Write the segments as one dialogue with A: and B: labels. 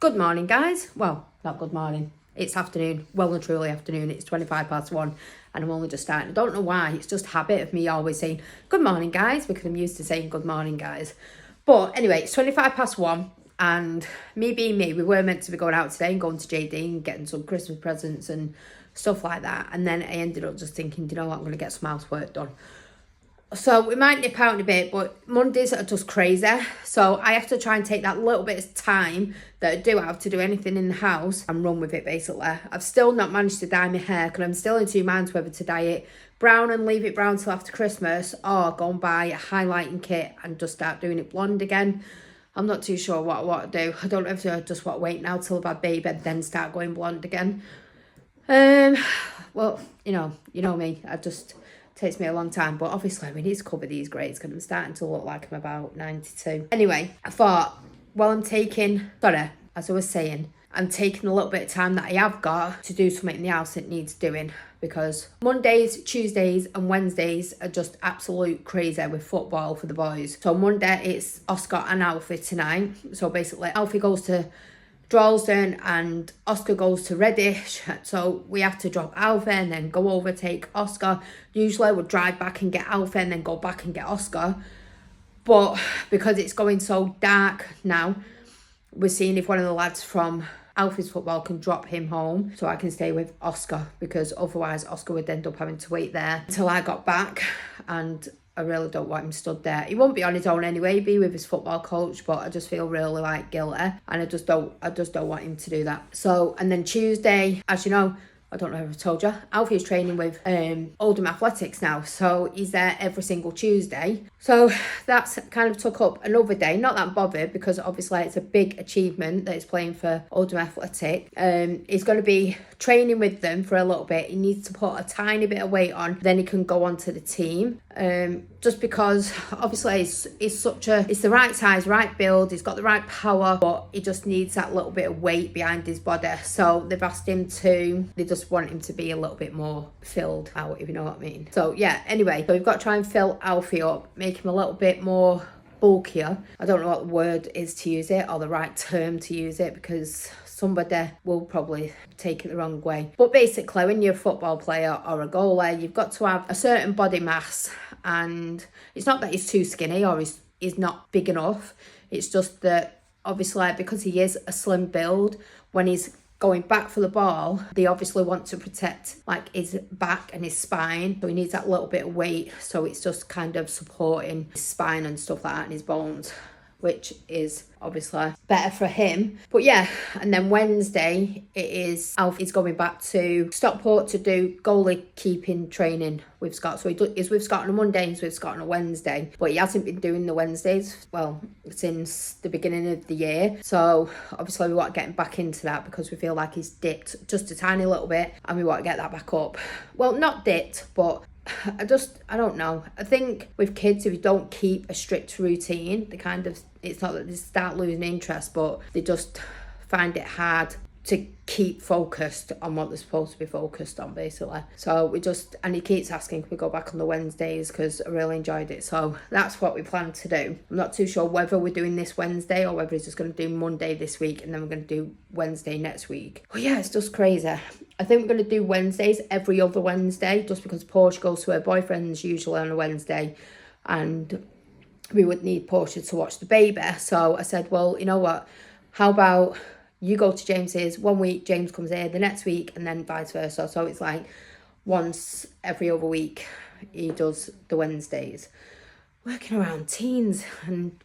A: Good morning, guys. Well, not good morning. It's afternoon, well and truly afternoon. It's 1:25 and I'm only just starting. I don't know why. It's just habit of me always saying good morning, guys, because I'm used to saying good morning, guys. But anyway, it's 1:25 and me being me, we were meant to be going out today and going to JD and getting some Christmas presents and stuff like that. And then I ended up just thinking, you know what, I'm going to get some housework done. So we might nip out in a bit, but Mondays are just crazy. So I have to try and take that little bit of time that I do have to do anything in the house and run with it, basically. I've still not managed to dye my hair because I'm still in two minds whether to dye it brown and leave it brown till after Christmas or go and buy a highlighting kit and just start doing it blonde again. I'm not too sure what I want to do. I don't know if I just want to wait now till I've had baby and then start going blonde again. Well, you know me. Takes me a long time, but obviously we need to cover these grades because I'm starting to look like I'm about 92. Anyway, I thought, well, I'm taking a little bit of time that I have got to do something in the house that needs doing, because Mondays, Tuesdays and Wednesdays are just absolute crazy with football for the boys. So Monday it's Oscar and Alfie tonight. So basically Alfie goes to Droylsden and Oscar goes to Reddish, so we have to drop Alfie and then go over, take Oscar. Usually we'll drive back and get Alfie and then go back and get Oscar, but because it's going so dark now, we're seeing if one of the lads from Alfie's football can drop him home so I can stay with Oscar, because otherwise Oscar would end up having to wait there until I got back, and I really don't want him stood there. He won't be on his own anyway, be with his football coach, but I just feel really like guilty and I just don't want him to do that. So, and then Tuesday, as you know, I don't know if I've told you, Alfie's training with Oldham Athletics now, so he's there every single Tuesday. So that's kind of took up another day. Not that I'm bothered, because obviously it's a big achievement that he's playing for Oldham Athletic. He's going to be training with them for a little bit. He needs to put a tiny bit of weight on, then he can go on to the team. Just because obviously it's the right size, right build, he's got the right power, but he just needs that little bit of weight behind his body. So they just want him to be a little bit more filled out, if you know what I mean. So yeah, anyway, so we've got to try and fill Alfie up, make him a little bit more bulkier. I don't know what the word is to use it or the right term to use it, because somebody will probably take it the wrong way. But basically, when you're a football player or a goalie, you've got to have a certain body mass, and it's not that he's too skinny or he's not big enough. It's just that obviously because he is a slim build, when he's going back for the ball, they obviously want to protect like his back and his spine, so he needs that little bit of weight, so it's just kind of supporting his spine and stuff like that and his bones, which is obviously better for him. But yeah, and then Wednesday it is Alfie's going back to Stockport to do goalie keeping training with Scott. So he's with Scott on a Monday, he's with Scott on a Wednesday, but he hasn't been doing the Wednesdays, well, since the beginning of the year. So obviously we want to get him back into that, because we feel like he's dipped just a tiny little bit and we want to get that back up. Well, not dipped, but I don't know. I think with kids, if you don't keep a strict routine, it's not that they start losing interest, but they just find it hard to keep focused on what they're supposed to be focused on, basically. So and he keeps asking, can we go back on the Wednesdays, because I really enjoyed it. So that's what we plan to do. I'm not too sure whether we're doing this Wednesday or whether he's just going to do Monday this week and then we're going to do Wednesday next week. But yeah, it's just crazy. I think we're going to do Wednesdays every other Wednesday, just because Portia goes to her boyfriend's usually on a Wednesday and we would need Portia to watch the baby. So I said, well, you know what, how about you go to James's one week, James comes here the next week, and then vice versa. So it's like once every other week he does the Wednesdays. Working around teens, and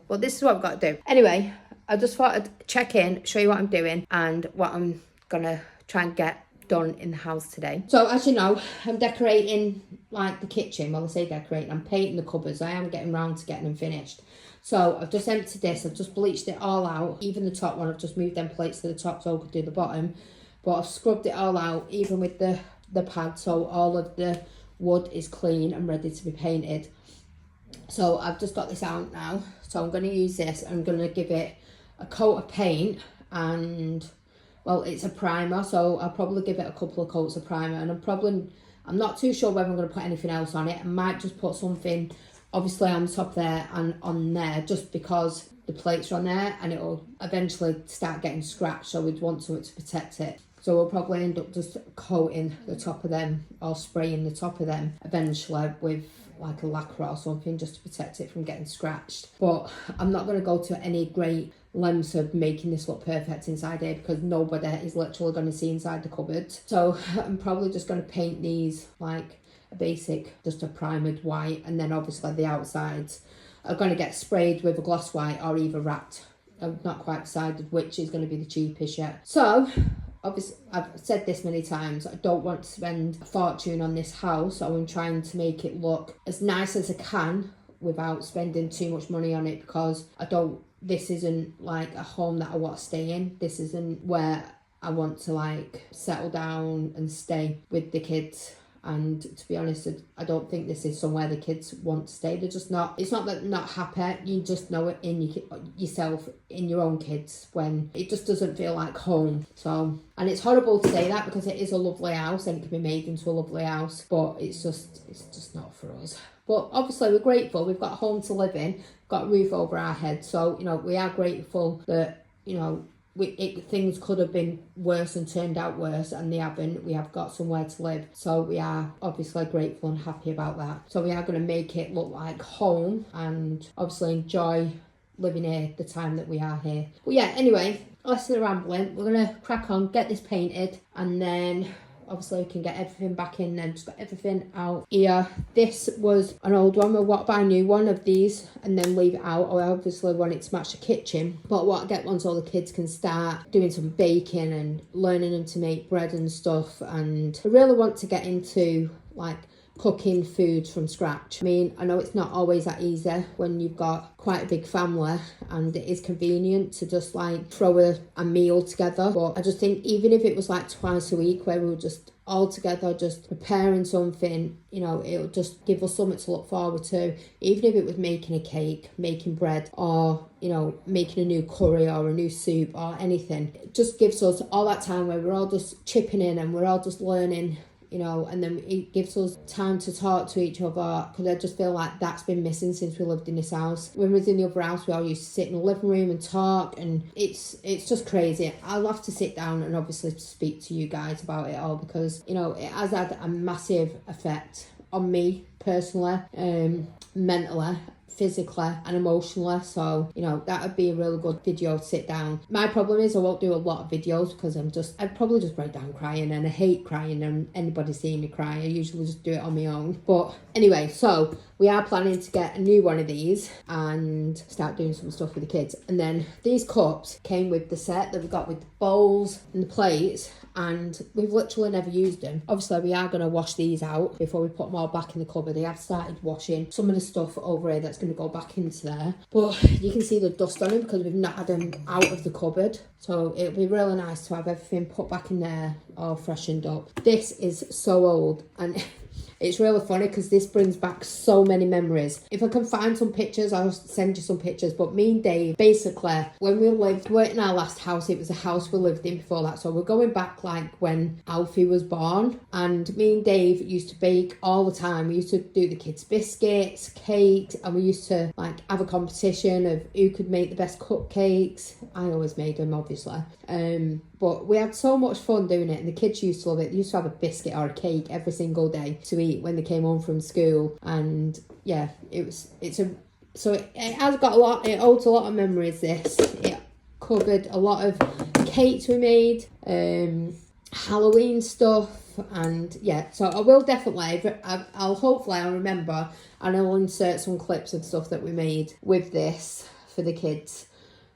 A: but this is what I've got to do. Anyway, I just thought I'd check in, show you what I'm doing and what I'm gonna try and get done in the house today. So as you know, I'm decorating like the kitchen. Well, I say decorating, I'm painting the cupboards. I am getting round to getting them finished. So I've just emptied this, I've just bleached it all out, even the top one. I've just moved them plates to the top so I could do the bottom, but I've scrubbed it all out, even with the pad, so all of the wood is clean and ready to be painted. So I've just got this out now, so I'm going to use this. I'm going to give it a coat of paint, and well, it's a primer, so I'll probably give it a couple of coats of primer, and I'm not too sure whether I'm going to put anything else on it. I might just put something obviously on top there and on there, just because the plates are on there and it'll eventually start getting scratched, so we'd want something to protect it. So we'll probably end up just coating the top of them or spraying the top of them eventually with like a lacquer or something just to protect it from getting scratched. But I'm not going to go to any great lengths of making this look perfect inside here because nobody is literally going to see inside the cupboard. So I'm probably just going to paint these like a basic, just a primered white, and then obviously the outsides are going to get sprayed with a gloss white or either wrapped. I've not quite decided which is going to be the cheapest yet. So obviously, I've said this many times, I don't want to spend a fortune on this house, so I'm trying to make it look as nice as I can without spending too much money on it, because this isn't like a home that I want to stay in. This isn't where I want to like settle down and stay with the kids. And to be honest, I don't think this is somewhere the kids want to stay. They're just not. It's not that they're not happy. You just know it in yourself, in your own kids, when it just doesn't feel like home. So, and it's horrible to say that because it is a lovely house and it can be made into a lovely house, but it's just not for us. But obviously we're grateful. We've got a home to live in, got a roof over our head. So, we are grateful that, things could have been worse and turned out worse, and they haven't. We have got somewhere to live, so we are obviously grateful and happy about that. So we are going to make it look like home and obviously enjoy living here the time that we are here. But yeah, anyway, less of the rambling. We're going to crack on, get this painted, and then obviously we can get everything back in and just got everything out here. This was an old one. We'll buy a new one of these and then leave it out. I obviously want it to match the kitchen, but what I get once all the kids can start doing some baking and learning them to make bread and stuff, and I really want to get into like cooking foods from scratch. I mean, I know it's not always that easy when you've got quite a big family, and it is convenient to just like throw a meal together. But I just think even if it was like twice a week where we were just all together just preparing something, it'll just give us something to look forward to. Even if it was making a cake, making bread, or making a new curry or a new soup or anything, it just gives us all that time where we're all just chipping in and we're all just learning, and then it gives us time to talk to each other, because I just feel like that's been missing since we lived in this house. When we was in the other house, we all used to sit in the living room and talk, and it's just crazy. I'll have to sit down and obviously speak to you guys about it all, because it has had a massive effect on me personally, mentally, physically and emotionally. So that would be a really good video to sit down. My problem is I won't do a lot of videos because I'd probably just break down crying, and I hate crying and anybody seeing me cry. I usually just do it on my own. But anyway, so we are planning to get a new one of these and start doing some stuff with the kids. And then these cups came with the set that we got with the bowls and the plates, and we've literally never used them. Obviously we are going to wash these out before we put them all back in the cupboard. I have started washing some of the stuff over here that's going to go back into there, but you can see the dust on them because we've not had them out of the cupboard. So it'll be really nice to have everything put back in there all freshened up. This is so old, and it's really funny because this brings back so many memories. If I can find some pictures, I'll send you some pictures. But me and Dave, basically, when we weren't in our last house, it was a house we lived in before that. So we're going back like when Alfie was born. And me and Dave used to bake all the time. We used to do the kids' biscuits, cakes, and we used to like have a competition of who could make the best cupcakes. I always made them, obviously. But we had so much fun doing it, and the kids used to love it. They used to have a biscuit or a cake every single day to eat when they came home from school. And yeah, it has got a lot. It holds a lot of memories. It covered a lot of cakes we made, Halloween stuff, and yeah. So I will definitely. I'll remember, and I'll insert some clips of stuff that we made with this for the kids.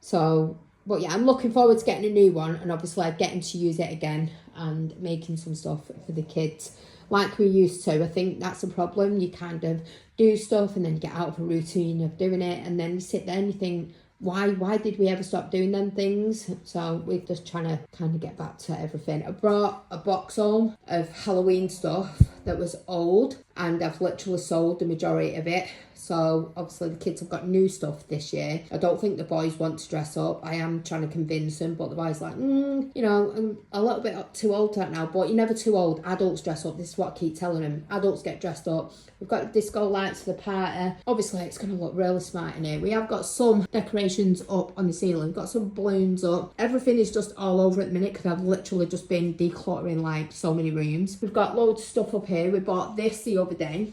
A: So. But yeah, I'm looking forward to getting a new one, and obviously getting to use it again and making some stuff for the kids like we used to. I think that's a problem. You kind of do stuff and then you get out of a routine of doing it, and then you sit there and you think, why did we ever stop doing them things? So we're just trying to kind of get back to everything. I brought a box home of Halloween stuff that was old, and I've literally sold the majority of it. So obviously the kids have got new stuff this year. I don't think the boys want to dress up. I am trying to convince them, but the boys like, you know, I'm a little bit too old for that now. But you're never too old. Adults dress up. This is what I keep telling them. Adults get dressed up. We've got disco lights for the party. Obviously it's going to look really smart in here. We have got some decorations up on the ceiling. We've got some balloons up. Everything is just all over at the minute because I've literally just been decluttering like so many rooms. We've got loads of stuff up here. We bought this the other day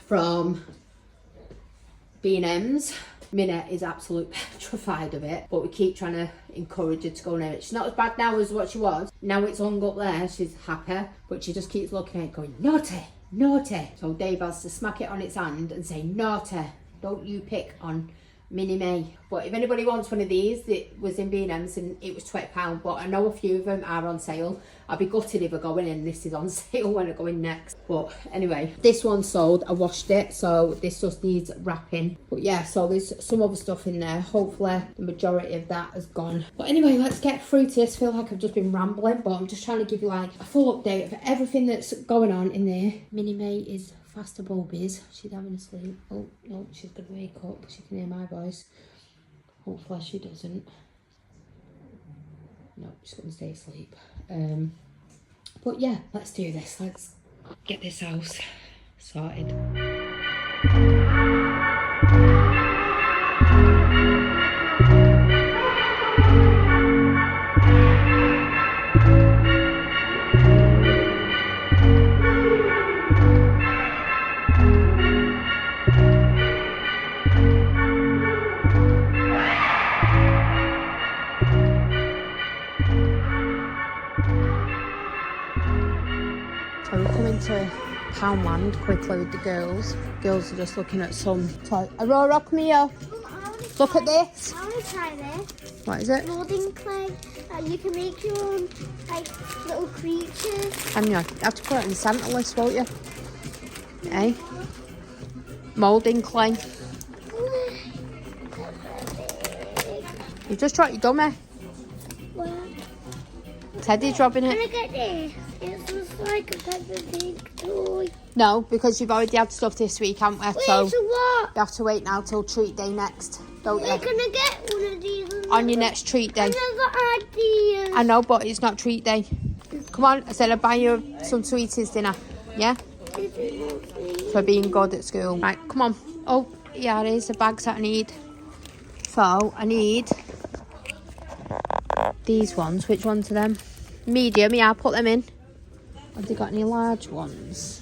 A: from B&M's. Minette is absolutely petrified of it, but we keep trying to encourage her to go near it. She's not as bad now as what she was. Now it's hung up there, she's happy, but she just keeps looking at it going, naughty, naughty. So Dave has to smack it on its hand and say, naughty, don't you pick on Mini Me. But if anybody wants one of these, it was in B&M's and it was £20, but I know a few of them are on sale. I'll be gutted if I go in and this is on sale when I go in next. But anyway, this one sold. I washed it, so this just needs wrapping. But yeah, so there's some other stuff in there. Hopefully the majority of that has gone. But anyway, let's get through to this. I feel like I've just been rambling, but I'm just trying to give you like a full update of everything that's going on in there. Mini May is fast boobies. She's having a sleep. Oh no, she's gonna wake up. She can hear my voice. Hopefully she doesn't. No, she's gonna stay asleep. But yeah, let's do this. Let's get this house sorted. So we're coming to Poundland quickly with the girls. Girls are just looking at some toy. Aurora, come here. Look at this.
B: I want to try this.
A: What is it?
B: Moulding clay. You can make your own like little creatures.
A: And you have to put it in the Santa list, won't you? Eh? Moulding clay. You just dropped your dummy.
B: What?
A: Teddy's robbing
B: Can
A: it.
B: I get this? It's just like a type of big toy.
A: No, because you've already had stuff this week, haven't we?
B: Wait,
A: So
B: so what?
A: you have to wait now till treat day next, don't
B: We're
A: you?
B: gonna get one of these.
A: On your next treat day.
B: I never had these.
A: I know, but it's not treat day. Come on, I said I'll buy you some sweeties dinner. Yeah? For being good at school. Right, come on. Oh, yeah, here's the bags that I need. So, I need these ones. Which ones are them? Medium, yeah, I'll put them in. Have they got any large ones?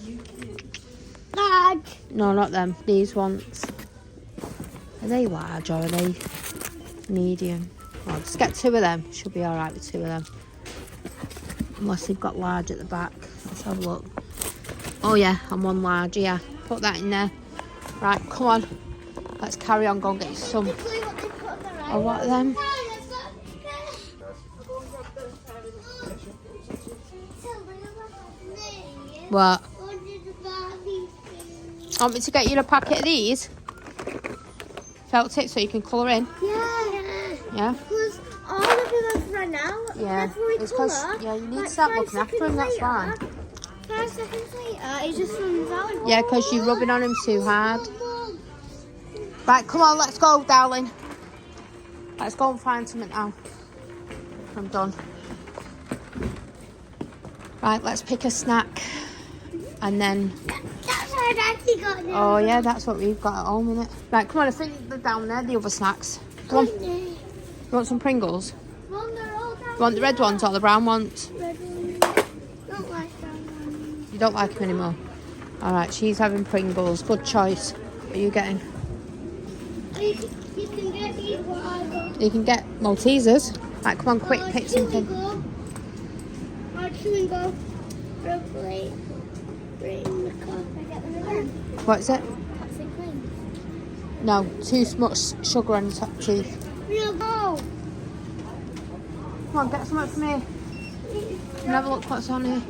B: Large.
A: No, not them. These ones. Are they large or are they medium? I'll just get two of them. Should be alright with two of them. Unless they've got large at the back. Let's have a look. Oh yeah, and one large, yeah. Put that in there. Right, come on. Let's carry on, go and get you some. Oh, what are them? What? Want me to get you a packet of these? Felt tip so you can colour in?
B: Yeah.
A: Yeah?
B: Because all of them have run out.
A: Yeah. It's because you need to start looking after them, that's why.
B: 5 seconds later, it just runs out.
A: Yeah, because you're rubbing on him too hard. Right, come on, let's go, darling. Let's go and find something now. I'm done. Right, let's pick a snack. And then...
B: That's what Daddy got now.
A: Oh, yeah, that's what we've got at home, innit? Right, come on, I think they're down there, the other snacks. Come on. You want some Pringles? You want the red ones or the brown ones?
B: Red ones. Don't like brown ones.
A: You don't like them anymore? Alright, she's having Pringles. Good choice. What are you getting?
B: You can get these what I got.
A: You can get Maltesers. Right, come on, quick, pick something.
B: Chewing gum. Hopefully, bring the car. I get them again.
A: What is it?
B: Toxic clean.
A: No, too much sugar on your top teeth.
B: Real go.
A: Come on, get something from here. And have a look what's on here.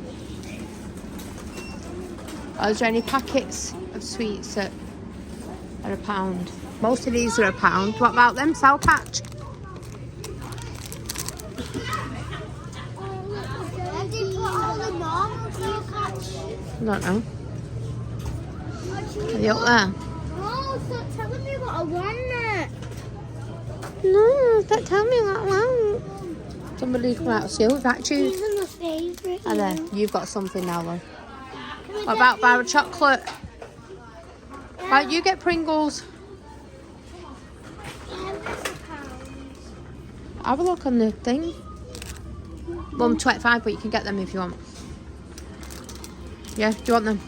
A: Oh, is there any packets of sweets that are £1? Most of these are £1. What about them? Sour Patch? I don't know. Are you up there?
B: Oh, stop telling me what I want.
A: No, don't tell me what I want. Somebody come out of school with that tube.
B: These are my favourite.
A: And then you've got something now, love. What about bar of chocolate? Right, you get Pringles. Have a look on the thing. Well, I'm 25, but you can get them if you want. Yeah, do you want them?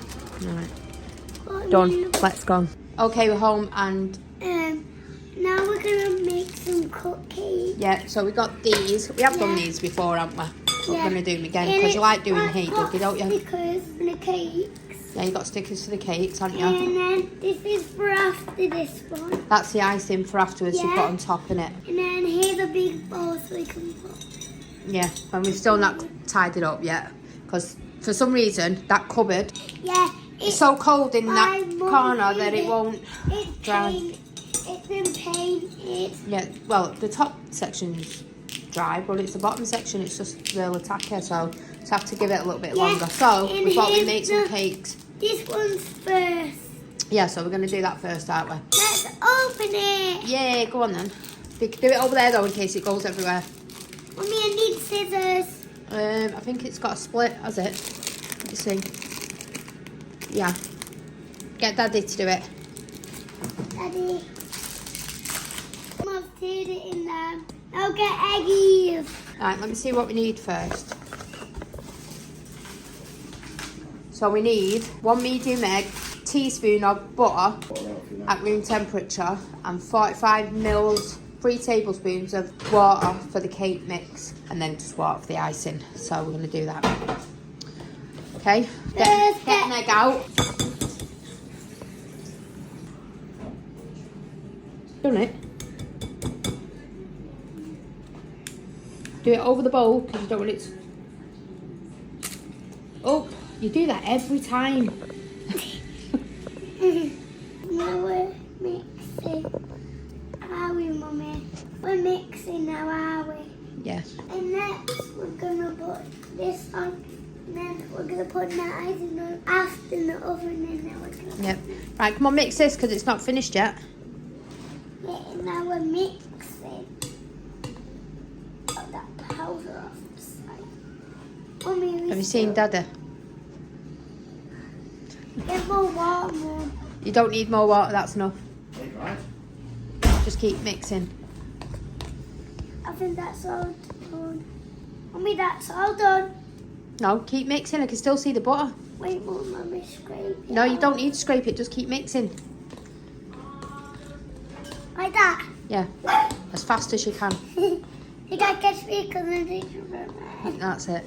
A: Alright. Done. Let's go. Okay, we're home and...
B: now we're going to make some cupcakes.
A: Yeah, so we got these. We have done these before, haven't we? But we're going to do them again because you like doing heat, don't you?
B: Stickers for the cakes.
A: Yeah, you got stickers for the cakes, haven't you?
B: And then this is for after this one.
A: That's the icing for afterwards you put on top, innit?
B: And then here's a big bowl so we can put.
A: Yeah, and we've still not tied it up yet because for some reason that cupboard it's so cold in that corner that it won't dry.
B: It's been painted.
A: Yeah, well, the top section's dry, but it's the bottom section, it's just really tacky, so just have to give it a little bit longer. So we thought we'd make some cakes.
B: This one's first.
A: Yeah, so we're going to do that first, aren't we?
B: Let's open it.
A: Yeah, go on then. Do it over there though in case it goes everywhere.
B: Mummy, I need scissors.
A: I think it's got a split, has it? Let me see. Yeah. Get Daddy to do it.
B: Daddy. I've stirred it in there. Now get eggies.
A: Right, let me see what we need first. So we need 1 medium egg, teaspoon of butter at room temperature, and 45 mils, 3 tablespoons of water for the cake mix, and then just water for the icing. So we're going to do that. Okay, get an egg out. Done it. Do it over the bowl because you don't want it to... Oh, you do that every time.
B: Now we're mixing. Are we, Mummy? We're mixing now, are we?
A: Yes.
B: And next we're going to put this on. And then we're going to put the icing on after in the oven. And then we're going to...
A: Yep. Right, come on, mix this because it's not finished yet.
B: Yeah, and now we're mixing. Got that powder off the side. Mummy,
A: Have you seen Dada?
B: Get more water, Mum.
A: You don't need more water, that's enough. Just keep mixing.
B: I think that's all done. Mummy, that's all done.
A: No, keep mixing. I can still see the butter.
B: Wait, Mum, Mummy, scrape it.
A: No, you don't need to scrape it. Just keep mixing.
B: Like that.
A: Yeah, as fast as you can.
B: You gotta catch me because I'm doing it.
A: That's it.